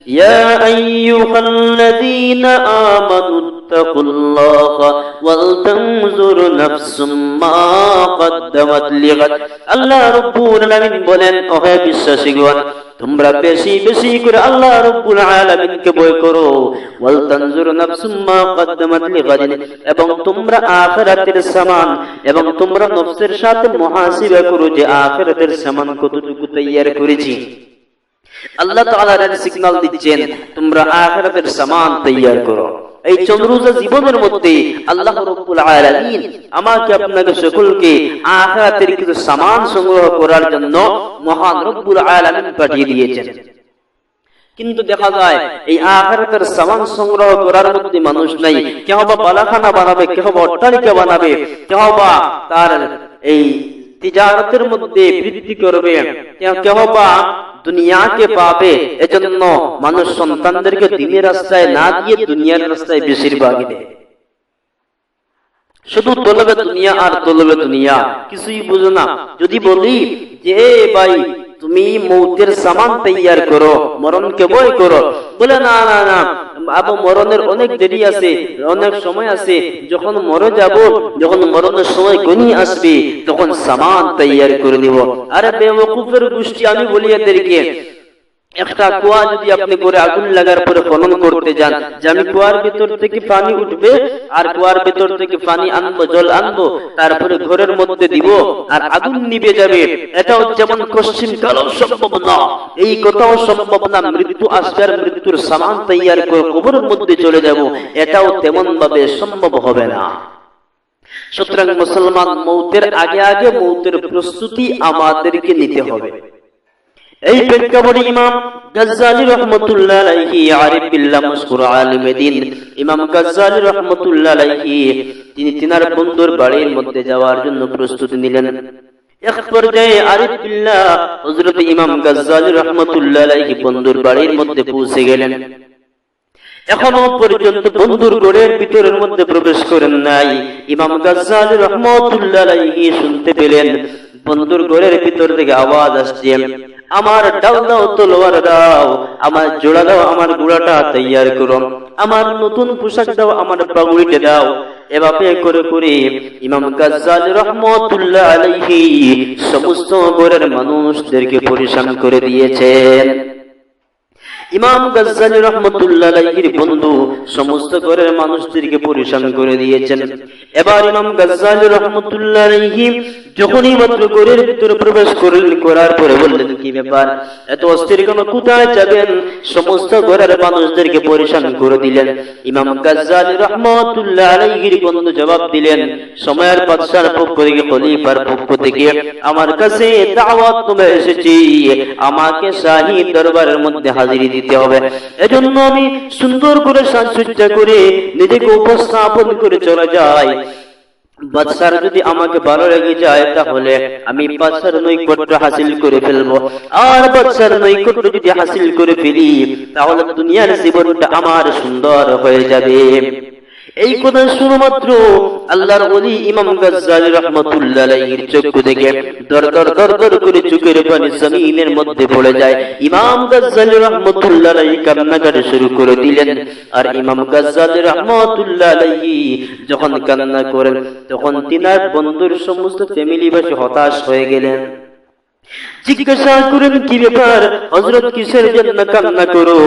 يا أيها الذين آمنوا اتقوا الله ولتنظر نفس ما قدمت لغد আল্লাহ রব্বুল আলামিন বলেন, ওহে বিশ্বাসীগণ, তোমরা বেশি বেশি করে আল্লাহ রব্বুল আলামিনকে ভয় করো। ওয়ালতানজুর নাফসুম মা কদ্দামাত লিগাদিন, এবং তোমরা আখিরাতের সামান এবং তোমরা নফসের সাথে মুহাসিবা করো যে আখিরাতের সামান কতটুকু তৈয়ার করেছি। আল্লাহ তাআলা এর সিগন্যাল দিচ্ছেন, তোমরা আখিরাতের সামান তৈয়ার করো। এই চন্দ্রুজা জীবনের মধ্যে আল্লাহ রাব্বুল আলামিন আমাকে আপনাকে সকলকে আখিরাতের কিছু সামান সংগ্রহ করার জন্য মহান রব্বুল আলামিন পাঠিয়ে দিয়েছেন। কিন্তু দেখা যায় এই আখিরাতের সামান সংগ্রহ করার মধ্যে মানুষ নাই। কেউ বা বালাখানা বানাবে, কেউ বা অট্টালিকা বানাবে, কেউ বা তার এই তিজারতের মধ্যে বৃদ্ধি করবে, কেউ বা দুনিয়াকে পাবে। এজন্য মানুষ সন্তানদেরকে দ্বীনের রাস্তায় না দিয়ে দুনিয়ার রাস্তায় বেশিরভাগই দেয়। শুধু তলবে দুনিয়া আর তলবে দুনিয়া, কিছুই বুঝো না। যদি বলি যে ভাই তুমি মৌতের সামান তৈয়ার করো, মরণকে ভয় করো, বলে না না না, আবু মরণের অনেক দেরি আছে, অনেক সময় আছে, যখন মরে যাব, যখন মরণের সময় ঘনিয়ে আসবে তখন সামান তৈয়ার করে নিব। আরে বেওকুফের গোষ্ঠী, আমি বলি এদেরকে, একটা কুয়া যদি আপনি করে আগুন লাগার পরে খনন করতে যান, যে আমি কুয়ার ভিতর থেকে পানি উঠবে আর কুয়ার ভিতর থেকে পানি আনবো, জল আনবো, তারপরে ঘরের মধ্যে দিব আর আগুন নিভে যাবে, এটাও যেমন পশ্চিম কালেও সম্ভব না, এই কথাও সম্ভব না। মৃত্যু আসবে আর মৃত্যুর সামান তৈয়ার করে কবরের মধ্যে চলে যাব, এটাও তেমন ভাবে সম্ভব হবে না। সুতরাং মুসলমান, মৌতের আগে আগে মৌতের প্রস্তুতি আমাদেরকে নিতে হবে। এই প্রেক্ষাপটে ইমাম গাজ্জালী রাহমাতুল্লাহ আলাইহি, আরিফ বিল্লাহ মশহুর আলিম দ্বীন ইমাম গাজ্জালী রাহমাতুল্লাহ আলাইহি, তিনি তিনার বন্ধুর বাড়ির মধ্যে যাওয়ার জন্য প্রস্তুতি নিলেন। এক পর্যায়ে আরিফ বিল্লাহ হযরত ইমাম গাজ্জালী রাহমাতুল্লাহ আলাইহি বন্ধুর বাড়ির মধ্যে পৌঁছে গেলেন। এখনো পর্যন্ত বন্ধুর ঘরের ভিতরের মধ্যে প্রবেশ করেন নাই। ইমাম গাজ্জালী রাহমাতুল্লাহ আলাইহি শুনতে পেলেন বন্ধুর ঘরের ভিতর থেকে আওয়াজ আসছে, আমার ডাল দাও, তলোয়ার দাও, আমার জোড়া দাও, আমার গুড়াটা তৈয়ার করো, আমার নতুন পোশাক দাও, আমার পাগড়িটা দাও। এভাবে করে করে ইমাম গাজ্জালী রাহমাতুল্লাহ আলাইহি সমস্ত ঘরের মানুষদেরকে পরিশান করে দিয়েছেন। ইমাম গাজ্জালী রাহমাতুল্লাহ আলাইহির বন্ধু সমস্ত ঘরের মানুষদেরকে পরিশান করে দিয়েছেন। এবার ইমাম গাজ্জালী রাহমাতুল্লাহ আলাইহি যখনই মাত্র ঘরের ভিতরে প্রবেশ করার পরে বললেন, কি ব্যাপার, এত অস্থির কেন, কোথায় যাবেন? সমস্ত ঘরের মানুষদেরকে পরিশান করে দিলেন। ইমাম গাজ্জালী রাহমাতুল্লাহ আলাইহির বন্ধু জবাব দিলেন, সময়ের বাদশার পক্ষ থেকে, খলিফার পক্ষ থেকে আমার কাছে দাওয়াত তুমি এসেছি, আমাকে শাহী দরবারের মধ্যে হাজিরি দিতে হবে। এজন্য আমি সুন্দর করে সাজসজ্জা করে নিজেকে উপস্থাপন করে চলে যাই। বাদশার যদি আমাকে ভালো লেগে যায় তাহলে আমি বাদশার নৈকট্য হাসিল করে ফেলবো, আর বাদশার নৈকট্য যদি হাসিল করে ফেলি তাহলে দুনিয়ার জীবনটা আমার সুন্দর হয়ে যাবে। এই কথা শুধুমাত্র আল্লাহর ওলি ইমাম গাজ্জালী রাহমাতুল্লাহ আলাইহির চক্ষু থেকে দর দর দর দর করে চোখের পানি জমিনের মধ্যে পড়ে যায়। ইমাম গাজ্জালী রাহমাতুল্লাহ আলাইহি কান্নাকাটি শুরু করে দিলেন। আর ইমাম গাজ্জালী রাহমাতুল্লাহ আলাইহি যখন কান্না করেন তখন তিনার বন্ধুর সমস্ত ফ্যামিলিবাসী হতাশ হয়ে গেলেন। জিজ্ঞাসা করেন, কি ব্যাপার হযরত, কিসের জন্য কান্না করো?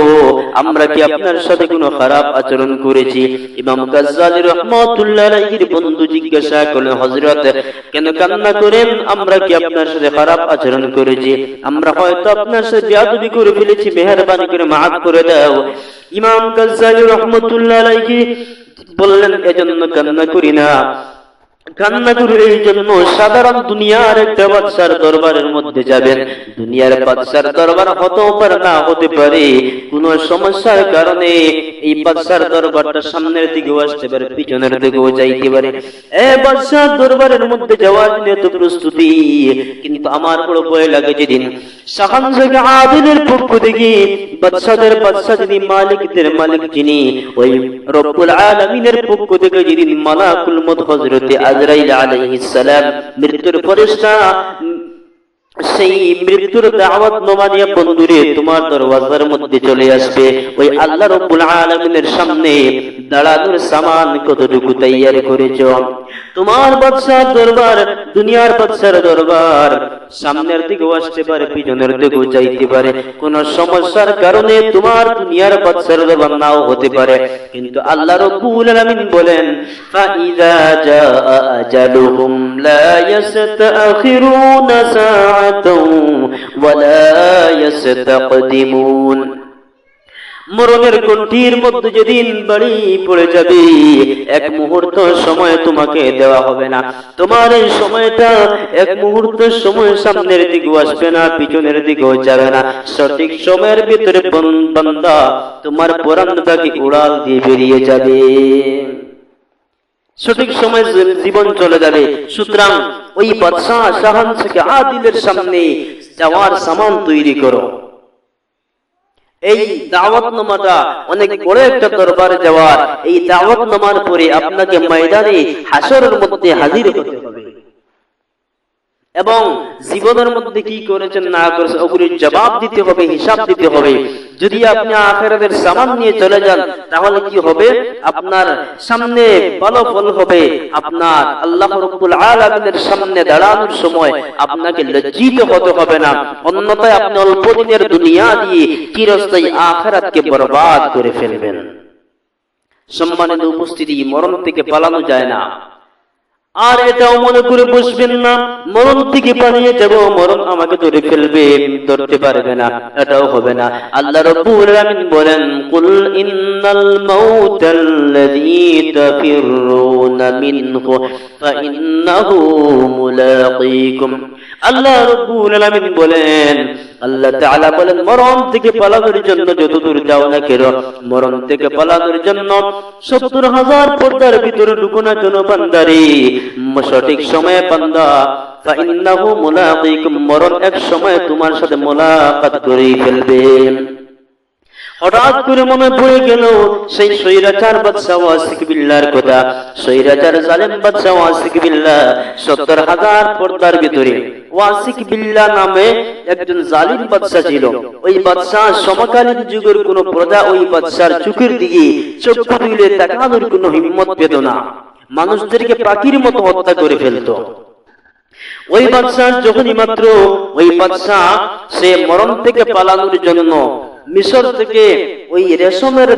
আমরা কি আপনার সাথে কোনো খারাপ আচরণ করেছি? ইমাম গাজ্জালী রাহমাতুল্লাহ আলাইহির বন্ধু জিজ্ঞাসা করলেন, হযরত কেন কান্না করেন? আমরা কি আপনার সাথে খারাপ আচরণ করেছি? আমরা হয়তো আপনার সাথে বেয়াদবি করে ফেলেছি, মেহেরবানি করে মাফ করে দাও। ইমাম গাজ্জালী রাহমাতুল্লাহ আলাইহি বললেন, এজন্য কান্না করি না, কান্না করে এই জন্য, সাধারণ দুনিয়ার একটা বাদশার দরবারের মধ্যে যাবেন, দুনিয়ার বাদশার দরবার হতেও পারে না হতে পারে, কোন সমস্যার কারণে এই বাদশার দরবারটা সামনের দিকেও আসতে পারে, পিছনের দিকেও যাইতে পারে। বাদশার দরবারের মধ্যে যাওয়ার জন্য প্রস্তুতি, কিন্তু আমার বড় ভয় লাগে যেদিন শাহানশাহ আদিলের পক্ষ থেকে বাদশাদের বাদশা যিনি, মালিকদের মালিক যিনি, ওই রব্বুল আলামিনের পক্ষ থেকে যেদিন মালাকুল মউত হযরতে আজরাইল আলাইহিস সালাম, মৃত্যুর ফেরেশতা সেই মৃত্যুর দাওয়াত নমানিয়া বন্ধুরে তোমার দরওয়াজার মধ্যে চলে আসবে। ওই আল্লাহ রাব্বুল আলামিনের সামনে দাঁড়ানোর সামান কতটুকু তৈয়ার করেছো? তোমার বাদশার দরবার, দুনিয়ার বাদশার দরবার সামনের দিকেও আসতে পারে, পিছনের দিকেও যাইতে পারে। কোন সমস্যার কারণে তোমার দুনিয়ার বাদশার দরবার নাও হতে পারে, কিন্তু আল্লাহ রাব্বুল আলামিন বলেন ফাইযা জাআ আজালুহুম লা ইস্তাখিরুনা সাআতাও ওয়া লা ইস্তাকদিমুন। মরণের কণ্ঠির মধ্যে যেদিন বাড়ি পড়ে যাবে, এক মুহূর্ত সময় তোমাকে দেওয়া হবে না। তোমার এই সময়টা এক মুহূর্ত সময় সামনের দিকেও আসবে না, পিছনের দিকেও যাবে না। সঠিক সময়ের ভিতরে বান্দা তোমার পরাণটাকে উড়াল দিয়ে বেরিয়ে যাবে, সঠিক সময় জীবন চলে যাবে। সুতরাং ওই বাদশাহ শাহান থেকে আদিলের সামনে যাওয়ার সামান তৈরি করো। এই দাওয়াতনামাটা অনেক বড় একটা দরবারে যাওয়ার, এই দাওয়াতনামার পরে আপনাকে ময়দানে হাসরের মধ্যে হাজির হতে হবে এবং জীবনের মধ্যে কি করেছেন না করেছেন ওগুলির জবাব দিতে হবে, হিসাব দিতে হবে। যদি আপনি আখিরাতের সামান নিয়ে চলে যান তাহলে কি হবে? আপনার সামনে ভালো ফল হবে। আপনার আল্লাহ রাব্বুল আলামিনের সামনে দাঁড়ানোর সময় আপনাকে লজ্জিত হতে হবে না। অন্যথায় আপনি অল্প দিনের দুনিয়া দিয়ে চিরস্থায়ী আখিরাতকে বরবাদ করে ফেলবেন। সম্মানিত উপস্থিতি, মরণ থেকে পালানো যায় না। আর এটাও মনে করে বসবেন না মরণ থেকে পালিয়ে যাব, মরণ আমাকে ধরে ফেলবে, ধরতে পারবে না, এটাও হবে না। আল্লাহ রাব্বুল আলামিন বলেন কুল ইন্নাল মাউতাল্লাযী তাফিরুনা মিনহু ফাইন্নাহু মুলাকীকুম। আল্লাহ রাব্বুল আলামিন বলেন, আল্লাহ তাআলা বলেন মরণ থেকে পালানোর জন্য যতদূর যাও না কেন, মরণ থেকে পালানোর জন্য ৭০,০০০ পর্দার ভিতরে ঢুকো না কেন বান্দারে, সঠিক সময়ে বান্দা ফাইন্নাহু মুলাকীকুম, মরণ এক সময় তোমার সাথে মুলাকাত করে ফেলবে। হঠাৎ করে মনে পড়ে গেল সেই স্বৈরাচার বাদশা ওয়াসিক বিল্লাহর কথা। স্বৈরাচার জালেম বাদশা ওয়াসিক বিল্লাহ ৭০,০০০ পর্দার ভিতরে ওয়াসিক বিল্লাহ নামে একজন জালিম বাদশা ছিল। ওই বাদশা সমকালীন যুগের কোন প্রজা ওই বাদশার চোখের দিকে চক্ষু তুলে তাকানোর কোন হিম্মত পেত না, মানুষদেরকে পাখির মতো হত্যা করে ফেলতো। ওই বাদশা যখনই মাত্র ওই বাদশা সে মরণ থেকে পালানোর জন্য মিশর থেকে ওই রেশমের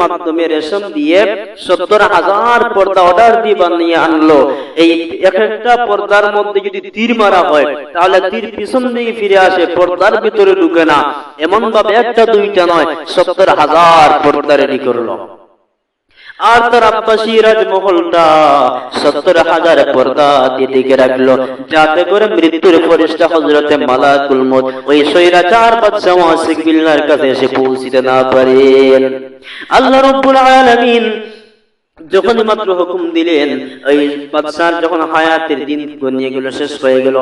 মাধ্যমে রেশম দিয়ে ৭০,০০০ পর্দা অর্ডার দিয়ে বানিয়ে আনলো। এই এক একটা পর্দার মধ্যে যদি তীর মারা হয় তাহলে তীর পিছন দিকে ফিরে আসে, পর্দার ভিতরে ঢুকে না। এমন ভাবে একটা দুইটা নয়, ৭০,০০০ পর্দা রেডি করলো। আর তার আব্বাসী রাজমহলটা ৭০,০০০ পর্দা দিয়ে রাখলো, যাতে করে মৃত্যুর ফেরেশতা হযরতে মালাকুল মউত ওই স্বৈরাচার বাদশা ওয়াসিক বিল্লাহর কাছে এসে পৌঁছতে না পারেন। আল্লাহ রাব্বুল আলামিন যখন মাত্র হুকুম দিলেন, ওই বাদশার যখন হায়াতের দিন গনিয়ে গেল, শেষ হয়ে গেল,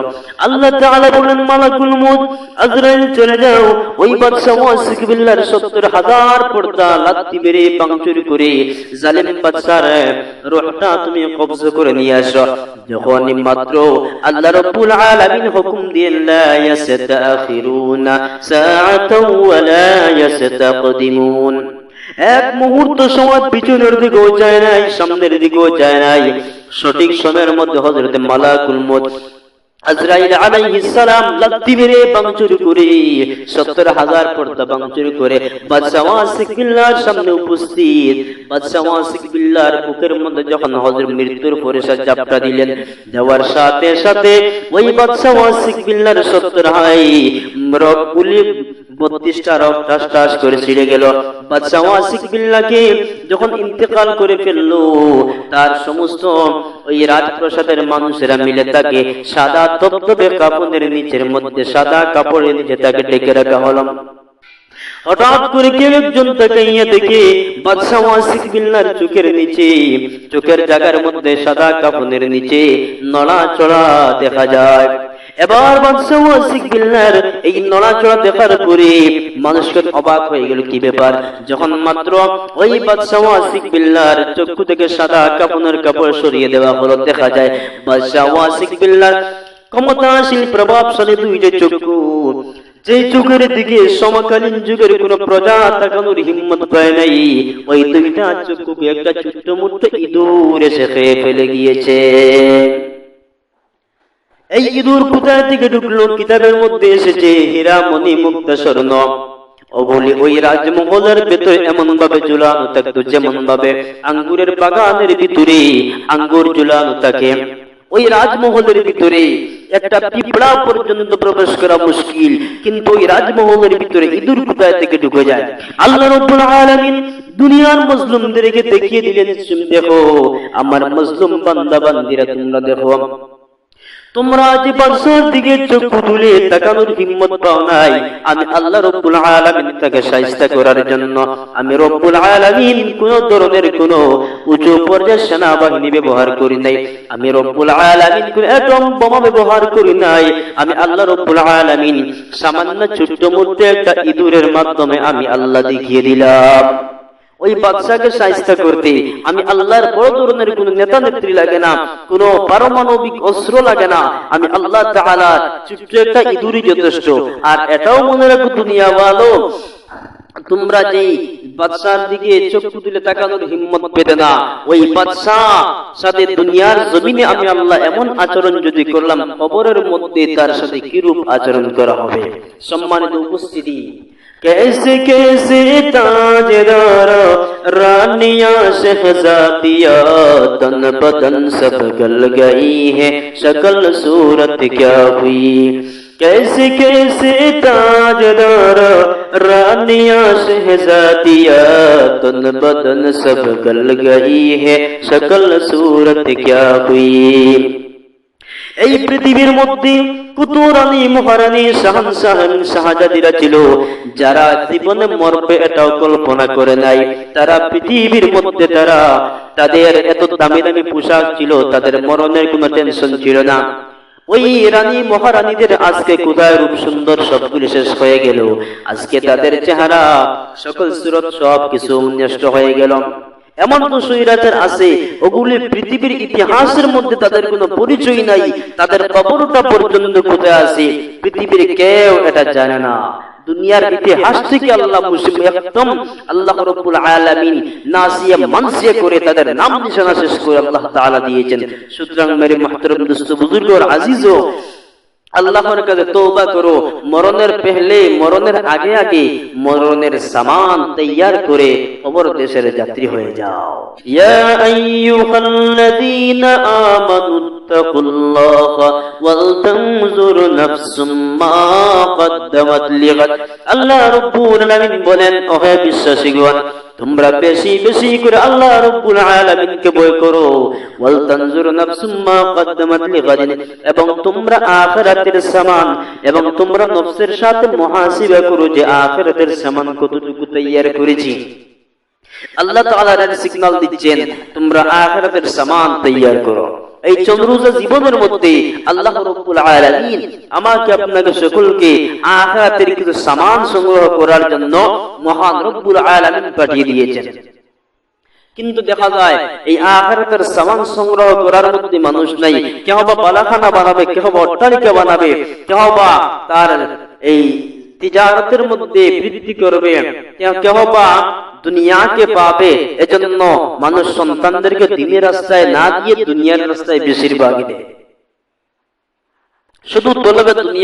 আল্লাহ তাআলা বললেন মালাকুল মউত আজরাইল চলে যাও, ওই বাদশা ওয়াসিক বিল্লাহর ৭০,০০০ পর্দা লাথি মেরে ভাঙচুর করে জালিম বাদশার রূহটা তুমি কবজা করে নিয়ে আসো। যখন মাত্র আল্লাহ রাব্বুল আলামিন হুকুম দিলেন লা ইস্তাখিরুনা সাআতাও ওয়া লা ইস্তাকদিমুন, এক মুহূর্ত সময় পিছনের দিকেও যায় নাই, সামনের দিকেও যায় নাই। সঠিক সময়ের মধ্যে হযরত মালাকুল মউত আজরাইল আলাইহিস সালাম লাথি মেরে ভাঙচুর করে ৭০,০০০ পর্দা ভাঙচুর করে বাদশা ওয়াসিক বিল্লাহর সামনে উপস্থিত। বাদশা ওয়াসিক বিল্লাহর বুকের মধ্যে যখন হযরত মৃত্যুর ফেরেশতা চাপটা দিলেন, দেওয়ার সাথে সাথে ওই বাদশা ওয়াসিক বিল্লাহর ৭০ রগগুলি ৩২টা রগ টাস টাস করে ছিঁড়ে গেল। বাদশা ওয়াসিক বিল্লাহকে যখন ইন্তেকাল করে ফেললো, তার সমস্ত ওই রাজপ্রাসাদের মানুষেরা মিলে তাকে সাদা ধবধবে কাপড়ের নিচের মধ্যে, সাদা কাপড়ের নিচে তাকে ডেকে রাখা হলো। হঠাৎ করে কেউ একজন তাকাইয়া দেখে বাদশা ওয়াসিক বিল্লাহর চোখের নিচে, চোখের জায়গার মধ্যে সাদা কাপড়ের নিচে নড়াচড়া দেখা যায়। এবার বাদশা ওয়াসিক বিল্লাহর এই নড়াচড়া দেখার পরে মানুষকে অবাক হয়ে গেল, কি ব্যাপার? যখন মাত্র ওই বাদশা ওয়াসিক বিল্লাহর চক্ষু থেকে সাদা কাপড়ের কাপড় সরিয়ে দেওয়া হলো, দেখা যায় বাদশা ওয়াসিক বিল্লাহর ক্ষমতাশীল প্রভাবশালী দুইটা চক্ষু, যে চোখের দিকে সমকালীন যুগের কোন প্রজা তাকানোর হিম্মত পায় নাই, ওই দুইটা চক্ষুকে একটা ছোট্ট মোট্ট ইঁদুর এসে খেয়ে ফেলে গিয়েছে। এই ইঁদুর কোথায় থেকে ঢুকলো? কিতাবের মধ্যে এসেছে হীরা মণি মুক্তা স্বর্ণ ও বলি ওই রাজমহলের ভেতরে এমন ভাবে ঝুলানো থাকতো যেমন ভাবে আঙ্গুরের বাগানের ভিতরে আঙ্গুর ঝুলানো থাকে। ওই রাজমহলের ভিতরে একটা পিঁপড়া পর্যন্ত প্রবেশ করা মুশকিল, কিন্তু ওই রাজমহলের ভিতরে ইঁদুর কোথায় থেকে ঢুকে যায়? আল্লাহ রাব্বুল আলামিন দুনিয়ার মজলুমদেরকে দেখিয়ে দিলেন, দেখো আমার মজলুম বান্দা বান্দিরা, তোমরা দেখো, তোমরা যে বাদশার দিকে চক্ষু তুলে তাকানোর হিম্মত পাও নাই, আমি আল্লাহ রাব্বুল আলামিন তাকে শায়েস্তা করার জন্য আমি রব্বুল আলামিন কোন ধরনের কোন উঁচু পর্যায়ের সেনাবাহিনী ব্যবহার করি নাই, আমি রব্বুল আলামিন কোন অ্যাটম বোমা ব্যবহার করি নাই, আমি আল্লাহ রব্বুল আলামিন সামান্য ছোট্ট মধ্যে একটা ইঁদুরের মাধ্যমে আমি আল্লাহ দেখিয়ে দিলাম। ওই বাদশাকে শায়েস্তা করতে আমি আল্লাহর বড় ধরনের কোন নেতা নেত্রী লাগে না, কোন পারমাণবিক অস্ত্র লাগে না, আমি আল্লাহ তাআলা ছোট্ট একটা ইঁদুরই যথেষ্ট। আর এটাও মনে রাখো দুনিয়া ভালো, তোমরা যে বাদশার দিকে চক্ষু তুলে তাকানোর হিম্মত পেতে না, ওই বাদশা সাথে দুনিয়ার জমিনে আমি আল্লাহ এমন আচরণ যদি করলাম, কবরের মধ্যে তার সাথে কিরূপ আচরণ করা হবে। সম্মানিত উপস্থিতি, कैसे कैसे ताजदार रानियां शहजादिया तन बदन सब गल गई है, शक्ल सूरत क्या हुई। कैसे कैसे ताजदार रानियां शहजादिया तन बदन सब गल गई है, शक्ल सूरत क्या हुई। এই পৃথিবীর মধ্যে কত রানী মহারানী শাহান শাহজাদিরা ছিল যারা জীবনে মরবে এটাও কল্পনা করে নাই। তারা পৃথিবীর মধ্যে তাদের এত দামি দামি পোশাক ছিল, তাদের মরণের কোনো টেনশন ছিল না। ওই রানী মহারানীদের আজকে কোথায় রূপ সুন্দর সবগুলি শেষ হয়ে গেল, আজকে তাদের চেহারা সকল সুরত সব কিছু নষ্ট হয়ে গেল। এমন তো সৈরাতের আছে, ওগুলি পৃথিবীর ইতিহাসের মধ্যে তাদের কোনো পরিচয় নাই, তাদের কবরটা পর্যন্ত কোথায় আছে পৃথিবীর কেউ এটা জানে না। দুনিয়ার ইতিহাস থেকে আল্লাহ একদম আল্লাহ রাব্বুল আলামিন নাসিয়া মানসিয়া করে তাদের নাম নিশানা শেষ করে আল্লাহ তাআলা দিয়েছেন। সুতরাং মেরে মুহতারাম দোস্ত বুজুর্গ আর আজিজো, আল্লাহর কাছে তওবা করো, মরণের পেহলে মরণের আগে আগে মরণের সামান তৈয়ার করে কবর দেশের যাত্রী হয়ে যাও। ইয়া আইয়ুহাল্লাযীনা আমানুত্তাকুল্লাহা ওয়াল তানজুর নাফসুম মা কদ্দামাত লিগাদ। আল্লাহ রাব্বুল আলামিন বলেন, ওহে বিশ্বাসীগণ, তোমরা বেশি বেশি করে আল্লাহ রাব্বুল আলামিনকে ভয় করো। ওয়াল তানজুর নাফসুম মা কদ্দামাত লিগাদিন, এবং তোমরা আখিরাতের সামান এবং তোমরা নফসের সাথে মুহাসিবা করো যে আখিরাতের সামান কতটুকু তৈয়ার করেছি। আল্লাহ তাআলা এর সিগন্যাল দিচ্ছেন, তোমরা আখিরাতের সামান তৈয়ার করো। এই চন্দ্রজা জীবনের মধ্যে আল্লাহ রাব্বুল আলামিন আমাকে আপনাকে সকলকে আখিরাতের কিছু সামান সংগ্রহ করার জন্য মহান রব্বুল আলামিন পাঠিয়ে দিয়েছেন। কিন্তু দেখা যায় এই আখিরাতের সামান সংগ্রহ করার মধ্যে মানুষ নাই। কেউ বা বালাখানা বানাবে, কেউ বা অট্টালিকা বানাবে, কেউ বা তার এই তিজারতের মধ্যে বৃদ্ধি করবে, কেউ বা দুনিয়াকে পাবে। এজন্য মানুষ সন্তানদেরকে দ্বীনের রাস্তায় না দিয়ে দুনিয়ার রাস্তায় বেশিরভাগই দেয়, শুধু তলবে দুনিয়া।